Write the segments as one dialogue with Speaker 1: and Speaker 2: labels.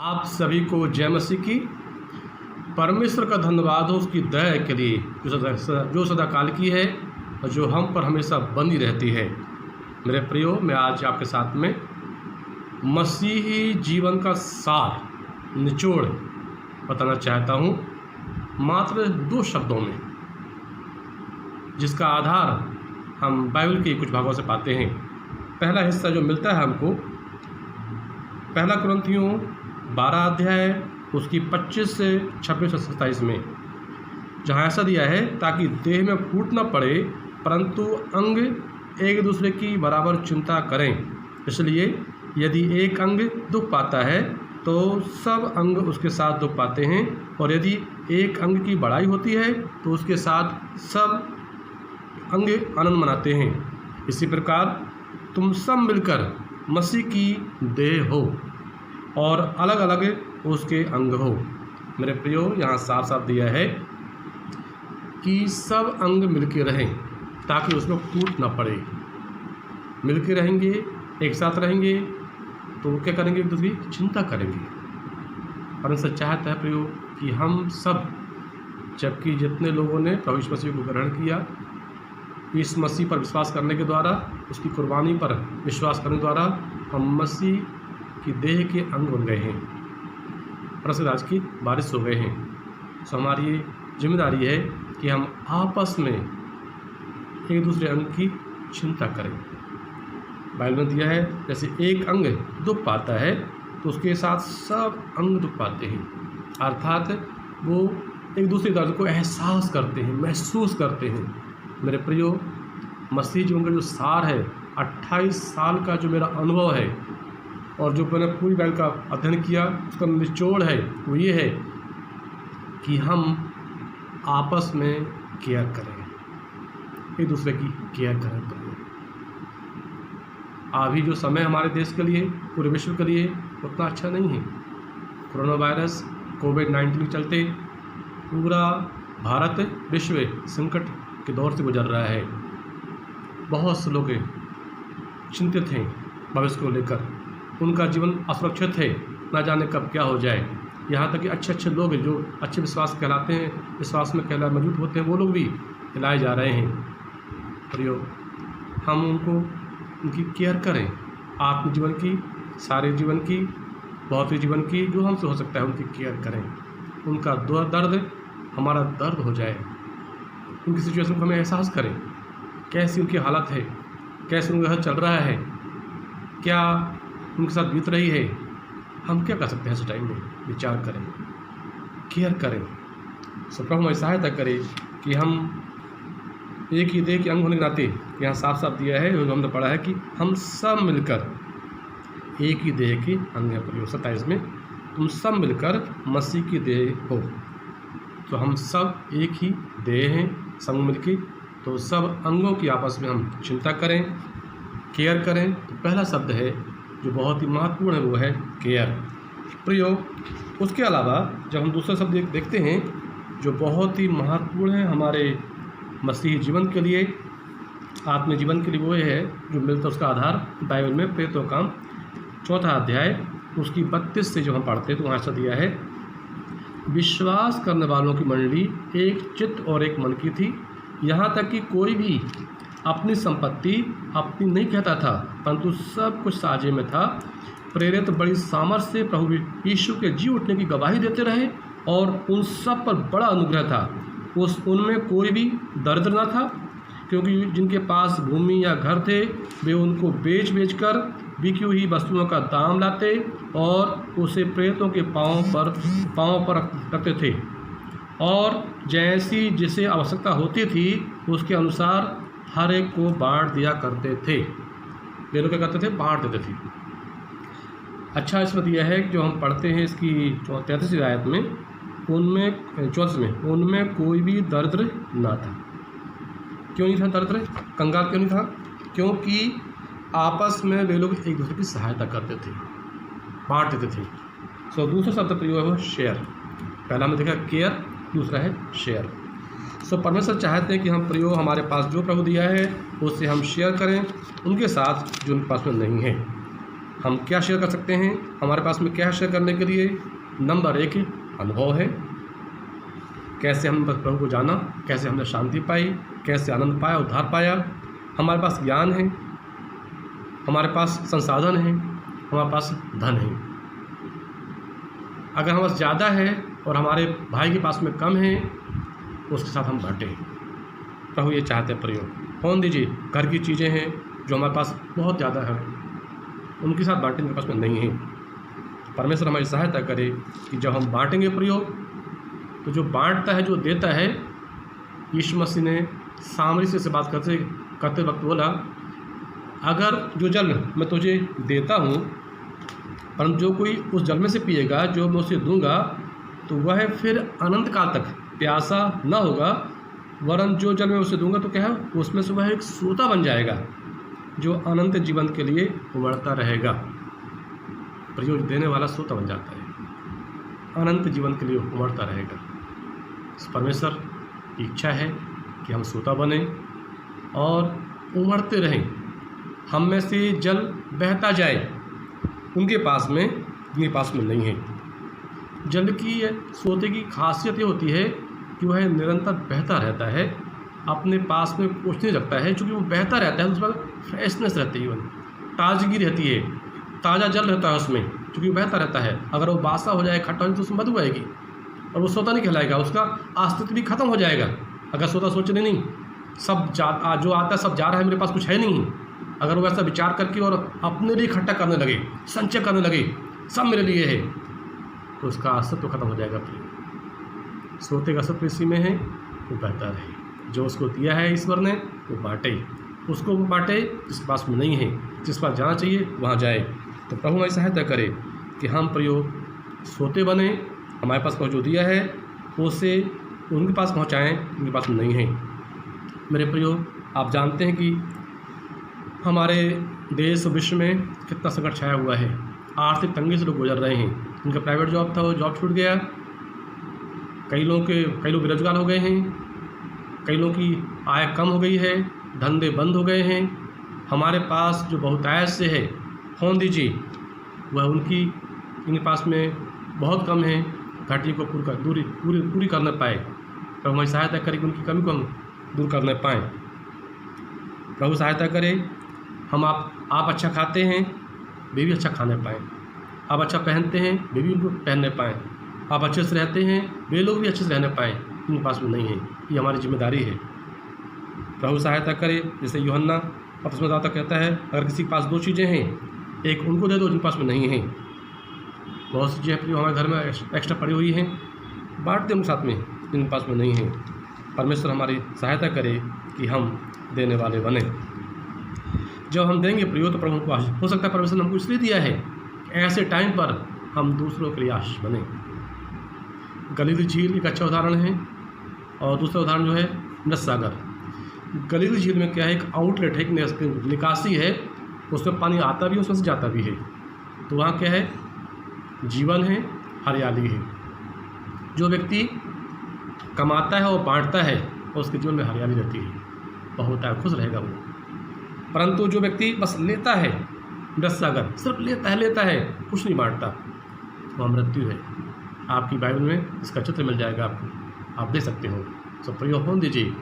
Speaker 1: आप सभी को जय मसीह की। परमेश्वर का धन्यवाद हो उसकी दया के लिए जो सदा काल की है और जो हम पर हमेशा बनी रहती है। मेरे प्रियो, मैं आज आपके साथ में मसीही जीवन का सार निचोड़ बताना चाहता हूँ, मात्र 2 शब्दों में, जिसका आधार हम बाइबल के कुछ भागों से पाते हैं। पहला हिस्सा जो मिलता है हमको, पहला कुरिन्थियों 12 अध्याय उसकी 25 से 26 से 27 में, जहाँ ऐसा दिया है, ताकि देह में फूट न पड़े परंतु अंग एक दूसरे की बराबर चिंता करें। इसलिए यदि एक अंग दुख पाता है तो सब अंग उसके साथ दुख पाते हैं, और यदि एक अंग की बड़ाई होती है तो उसके साथ सब अंग आनंद मनाते हैं। इसी प्रकार तुम सब मिलकर मसीह की देह हो और अलग अलग उसके अंग हो। मेरे प्रियो, यहाँ साफ साफ दिया है कि सब अंग मिलके रहें ताकि उसमें फूट ना पड़े। मिलके रहेंगे, एक साथ रहेंगे तो क्या करेंगे? एक दूसरी चिंता करेंगे। परमेश्वर चाहता है प्रियो कि हम सब, जबकि जितने लोगों ने प्रभु यीशु मसीह को ग्रहण किया, इस मसीह पर विश्वास करने के द्वारा, उसकी कुर्बानी पर विश्वास करने के द्वारा हम मसीह की देह के अंग बन गए हैं, परमेश्वर राज की वारिस हो गए हैं। सो हमारी ये जिम्मेदारी है कि हम आपस में एक दूसरे अंग की चिंता करें। बाइबल में दिया है, जैसे एक अंग दुख पाता है तो उसके साथ सब अंग दुख पाते हैं, अर्थात वो एक दूसरे दर्द को एहसास करते हैं, महसूस करते हैं। मेरे प्रियो, मसीह जीवन का जो सार है, 28 साल का जो मेरा अनुभव है और जो मैंने पूरी बाइबल का अध्ययन किया, उसका निचोड़ है वो ये है कि हम आपस में केयर करें, एक दूसरे की केयर करें। अभी जो समय हमारे देश के लिए, पूरे विश्व के लिए उतना अच्छा नहीं है। कोरोना वायरस कोविड-19 के चलते पूरा भारत विश्व संकट के दौर से गुजर रहा है। बहुत से लोग चिंतित हैं भविष्य को लेकर, उनका जीवन असुरक्षित है, ना जाने कब क्या हो जाए। यहाँ तक कि अच्छे लोग जो अच्छे विश्वास कहलाते हैं, विश्वास में कहला मौजूद होते हैं, वो लोग भी हिलाए जा रहे हैं। प्रियो, हम उनकी केयर करें, आत्म जीवन की, शारीरिक जीवन की, भौतिक जीवन की, जो हमसे हो सकता है उनकी केयर करें। उनका दर्द हमारा दर्द हो जाए, उनकी सिचुएशन को हमें एहसास करें, कैसी उनकी हालत है, कैसे उनका घर चल रहा है, क्या उनके साथ बीत रही है। हम क्या कर सकते हैं इस टाइम में? विचार करें, केयर करें। सो प्रभु हमारी सहायता करे कि हम एक ही देह के अंग होने के नाते, यहाँ साफ साफ दिया है, जो हमने पढ़ा है कि हम सब मिलकर एक ही देह के अंग हैं। प्रयोग 27 में, तुम सब मिलकर मसीह की देह हो। तो हम सब एक ही देह हैं, संग मिलके, तो सब अंगों की आपस में हम चिंता करें, केयर करें। तो पहला शब्द है जो बहुत ही महत्वपूर्ण है, वो है केयर। प्रयोग उसके अलावा जब हम दूसरा शब्द देखते हैं जो बहुत ही महत्वपूर्ण है हमारे मसीही जीवन के लिए, आत्म जीवन के लिए, वो है जो मिलता उसका आधार बाइबल में प्रेरितों का 4 अध्याय उसकी 32 से जो हम पढ़ते हैं, तो वहाँ ऐसा दिया है, विश्वास करने वालों की मंडली एक चित्त और एक मन की थी, यहाँ तक कि कोई भी अपनी संपत्ति अपनी नहीं कहता था, परंतु सब कुछ साझे में था। प्रेरित बड़ी सामर्थ्य से प्रभु यीशु के जी उठने की गवाही देते रहे और उन सब पर बड़ा अनुग्रह था। उनमें कोई भी दरिद्र न था, क्योंकि जिनके पास भूमि या घर थे वे उनको बेच कर बिकी हुई वस्तुओं का दाम लाते और उसे प्रेरितों के पाँव पर रखते थे, और जैसी जिसे आवश्यकता होती थी उसके अनुसार हर एक को बांट दिया करते थे। वे लोग क्या करते थे? बांट देते थे। अच्छा, इसमें दिया है जो हम पढ़ते हैं इसकी 33वीं आयत में, उनमें 34 में, उनमें कोई भी दरिद्र ना था। क्यों नहीं था दरिद्र? कंगाल क्यों नहीं था? क्योंकि आपस में वे लोग एक दूसरे की सहायता करते थे, बांट देते थे। सो दूसरा शब्द प्रयोग है शेयर। पहला हमने देखा केयर, दूसरा है शेयर। सो परमेश्वर चाहते हैं कि हम प्रयोग हमारे पास जो प्रभु दिया है उससे हम शेयर करें उनके साथ जो उनके पास में नहीं है। हम क्या शेयर कर सकते हैं, हमारे पास में क्या शेयर करने के लिए? नंबर 1 अनुभव है, कैसे हम प्रभु को जाना, कैसे हमने शांति पाई, कैसे आनंद पाया, उद्धार पाया। हमारे पास ज्ञान है, हमारे पास संसाधन है, हमारे पास धन है। अगर हमारे पास ज़्यादा है और हमारे भाई के पास में कम है, उसके साथ हम बांटें। प्रभु ये चाहते हैं प्रयोग। कौन दीजिए, घर की चीज़ें हैं जो हमारे पास बहुत ज़्यादा है, उनके साथ बांटें मेरे पास में नहीं है। परमेश्वर हमारी सहायता करे कि जब हम बांटेंगे प्रयोग, तो जो बांटता है, जो देता है, यीशु मसीह ने सामरी से बात करते वक्त बोला, अगर जो जल मैं तुझे देता हूँ, परंतु जो कोई उस जल में से पिएगा जो मैं उसे दूंगा, तो वह फिर अनंत काल तक प्यासा न होगा, वरन जो जल मैं उसे दूंगा तो क्या है, उसमें से वह एक सोता बन जाएगा जो अनंत जीवन के लिए उमड़ता रहेगा। प्रयोग देने वाला सोता बन जाता है, अनंत जीवन के लिए उमड़ता रहेगा। परमेश्वर की इच्छा है कि हम सोता बने और उमड़ते रहें, हम में से जल बहता जाए। उनके पास में, जिनके पास में नहीं है। जल की, सोते की खासियत ये होती है कि वह निरंतर बहता रहता है, अपने पास में कुछ नहीं रखता है। चूँकि वो बहता रहता है, उस पर फ्रेशनेस रहती है, ताजगी रहती है, ताज़ा जल रहता है उसमें, चूँकि वो बहता रहता है। अगर वो बासा हो जाए, खट्टा हो जाए, तो उसमें बदबू आएगी और वो सोता नहीं कहलाएगा, उसका अस्तित्व भी खत्म हो जाएगा। अगर सोता सोचने नहीं, सब जो आता है सब जा रहा है, मेरे पास कुछ है नहीं, अगर वो ऐसा विचार करके और अपने लिए इकट्ठा करने लगे, संचय करने लगे, सब मेरे लिए है, तो उसका अस्तित्व खत्म हो जाएगा। सोते का अस्तित्व इसी में है, वो बहता रहे। जो उसको दिया है ईश्वर ने, वो बांटे, उसको वो बांटे जिसके पास में नहीं है, जिस पास जाना चाहिए वहाँ जाए। तो प्रभु हमारी सहायता करे कि हम प्रयोग सोते बने, हमारे पास जो दिया है उसे उनके पास पहुँचाएँ उनके पास में नहीं है। मेरे प्रयोग, आप जानते हैं कि हमारे देश और विश्व में कितना संकट छाया हुआ है, आर्थिक तंगी से लोग गुजर रहे हैं। उनका प्राइवेट जॉब था, वो जॉब छूट गया, कई लोग बेरोजगार हो गए हैं, कई लोगों की आय कम हो गई है, धंधे बंद हो गए हैं। हमारे पास जो बहुतायत से है, फोन दीजिए, वह इनके पास में बहुत कम है, घाटी को पूरी कर न पाए। तो हमारी सहायता करें कि उनकी कमी को हम दूर कर न पाएँ। प्रभु सहायता करे, हम आप अच्छा खाते हैं, वे भी अच्छा खाने पाएँ। आप अच्छा पहनते हैं, वे भी उनको पहनने पाएँ। आप अच्छे से रहते हैं, वे लोग भी अच्छे से रहने पाएँ, उनके पास में नहीं है। ये हमारी जिम्मेदारी है। प्रभु सहायता करे, जैसे यूहन्ना अपने दाता कहता है, अगर किसी के पास 2 चीज़ें हैं, एक उनको दे दो जिनके पास में नहीं है। बहुत सी चीज़ें जो हमारे घर में एक्स्ट्रा पड़ी हुई हैं, बांट दें उनके साथ में जिनके पास में नहीं है। परमेश्वर हमारी सहायता करे कि हम देने वाले बने। जब हम देंगे प्रयोग, तो प्रभु को आशीष हो सकता है। परमेश्वर ने हमको इसलिए दिया है कि ऐसे टाइम पर हम दूसरों के लिए आशीष बने। गलीली झील एक अच्छा उदाहरण है, और दूसरा उदाहरण जो है नद सागर। गलीली झील में क्या है, एक आउटलेट है, एक निकासी है, उसमें पानी आता भी है, उसमें से जाता भी है। तो वहाँ क्या है, जीवन है, हरियाली है। जो व्यक्ति कमाता है और बांटता है, और उसके जीवन में हरियाली रहती है, बहुत है, खुश रहेगा वो। परंतु जो व्यक्ति बस लेता है, नद सागर सिर्फ लेता है, कुछ नहीं बांटता, वह मृत्यु है। आपकी बाइबल में इसका चित्र मिल जाएगा आपको, आप दे सकते हो। सब प्रयोग होने दीजिए,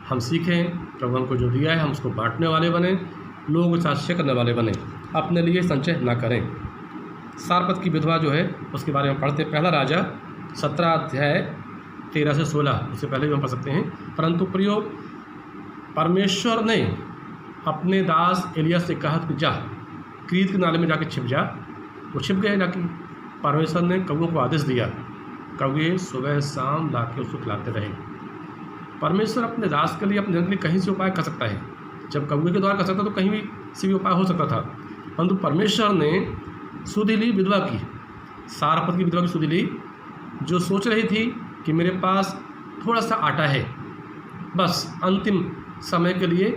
Speaker 1: हम सीखें, प्रभु हमको जो दिया है हम उसको बांटने वाले बने, लोगों के साथ शेयर करने वाले बने, अपने लिए संचय ना करें। सारपत की विधवा जो है उसके बारे में पढ़ते, पहला राजा 17 अध्याय 13 से 16, उससे पहले भी हम पढ़ सकते हैं। परंतु प्रयोग, परमेश्वर ने अपने दास एलिय्याह से कहा कि जा क्रीत के नाले में जाके छिप जा। वो छिप गए, जाके परमेश्वर ने कौवों को आदेश दिया, कौवे सुबह शाम लाके उसको खिलाते रहे। परमेश्वर अपने दास के लिए, अपने जन के लिए कहीं से उपाय कर सकता है। जब कौवे के द्वारा कर सकता तो कहीं भी से भी उपाय हो सकता था, परंतु परमेश्वर ने सुधि ली विधवा की, सारपत की विधवा की सुधि ली, जो सोच रही थी कि मेरे पास थोड़ा सा आटा है, बस अंतिम समय के लिए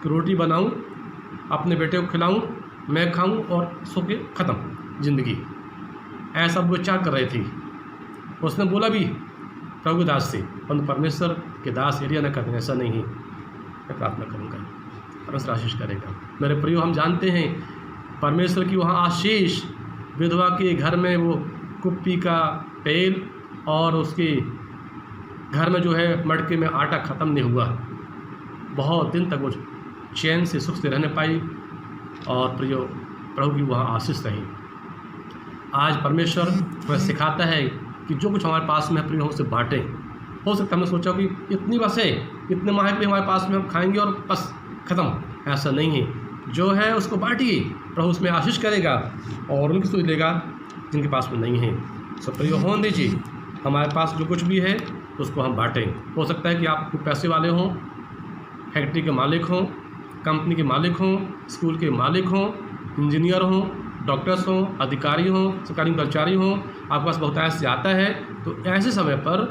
Speaker 1: रोटी बनाऊं, अपने बेटे को खिलाऊं, मैं खाऊं और सो के ख़त्म ज़िंदगी, ऐसा वो विचार कर रही थी। उसने बोला भी प्रभु के दास से, परंतु परमेश्वर के दास एलिय्याह ने कहा ऐसा नहीं है, मैं प्रार्थना करूँगा, परमेश्वर आशीष करेगा। मेरे प्रियो, हम जानते हैं परमेश्वर की वहाँ आशीष, विधवा के घर में वो कुप्पी का तेल और उसके घर में जो है मटके में आटा ख़त्म नहीं हुआ। बहुत दिन तक वो चैन से सुख से रहने पाई और प्रियो प्रभु की वहाँ आशीष रही। आज परमेश्वर हमें सिखाता है कि जो कुछ हमारे पास में है प्रियो उसे बांटें। हो सकता है हमने सोचा कि इतनी बस है, इतने माह के लिए हमारे पास में हम खाएंगे और बस ख़त्म। ऐसा नहीं है, जो है उसको बांटिए, प्रभु उसमें आशीष करेगा और उनकी सोच लेगा जिनके पास में नहीं है। सब प्रियो होने दीजिए, हमारे पास जो कुछ भी है उसको हम बांटें। हो सकता है कि आप पैसे वाले हों, फैक्ट्री के मालिक हों, कंपनी के मालिक हों, स्कूल के मालिक हों, इंजीनियर हों, डॉक्टर्स हों, अधिकारी हों, सरकारी कर्मचारी हों, आपके पास बहुत ऐसे आता है। तो ऐसे समय पर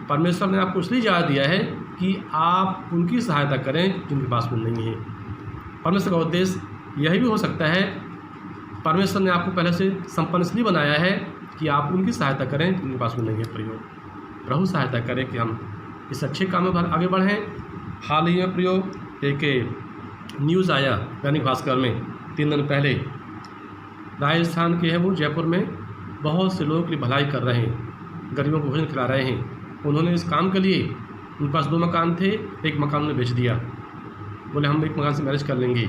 Speaker 1: परमेश्वर ने आपको इसलिए इजाज़त दिया है कि आप उनकी सहायता करें जिनके पास में नहीं है। परमेश्वर का उद्देश्य यही भी हो सकता है, परमेश्वर ने आपको पहले से संपन्न इसलिए बनाया है कि आप उनकी सहायता करें जिनके पास में नहीं है। प्रभु सहायता करें कि हम इस अच्छे काम में आगे बढ़ें। हाल ही में प्रियो एक न्यूज़ आया दैनिक भास्कर में 3 दिन पहले, राजस्थान के हैं वो, जयपुर में बहुत से लोगों की भलाई कर रहे हैं, गरीबों को भोजन खिला रहे हैं। उन्होंने इस काम के लिए, उनके पास 2 मकान थे, एक मकान उन्होंने बेच दिया, बोले हम एक मकान से मैनेज कर लेंगे,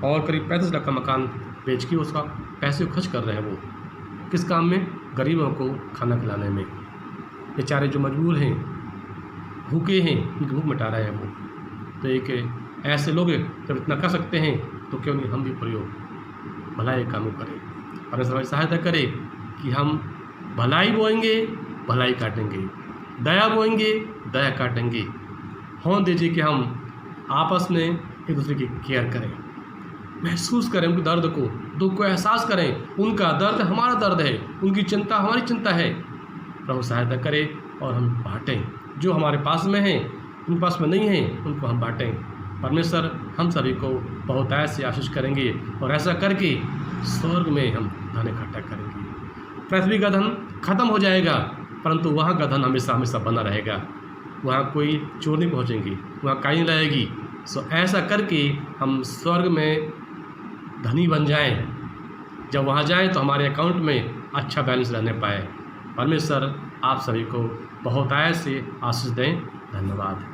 Speaker 1: और करीब 35 लाख का मकान बेच के उसका पैसे खर्च कर रहे हैं। वो किस काम में? गरीबों को खाना खिलाने में। बेचारे जो मजबूर हैं, भूखे हैं, उनकी भूख मिटा रहे हैं वो। तो एक ऐसे लोग जब इतना कर सकते हैं तो क्यों नहीं हम भी प्रयोग भलाई काम करें। परमेश्वर हमारी सहायता करे कि हम भलाई बोएंगे, भलाई काटेंगे, दया बोएंगे, दया काटेंगे। होने दीजिए कि हम आपस में एक दूसरे की केयर करें, महसूस करें उनके दर्द को, दुख को एहसास करें। उनका दर्द हमारा दर्द है, उनकी चिंता हमारी चिंता है। प्रभु सहायता करे और हम बांटें, जो हमारे पास में है, उनके पास में नहीं है, उनको हम बांटें। परमेश्वर हम सभी को बहुत ऐसे आशीष करेंगे और ऐसा करके स्वर्ग में हम धन इकट्ठा करेंगे। पृथ्वी का धन खत्म हो जाएगा, परंतु वहाँ का धन हमेशा हमेशा बना रहेगा। वहाँ कोई चोर नहीं पहुँचेंगी, वहाँ काई नहीं रहेगी। सो ऐसा करके हम स्वर्ग में धनी बन जाएं। जब वहाँ जाएं तो हमारे अकाउंट में अच्छा बैलेंस रहने पाए। परमेश्वर आप सभी को बहुत ऐसे आशीष दें। धन्यवाद।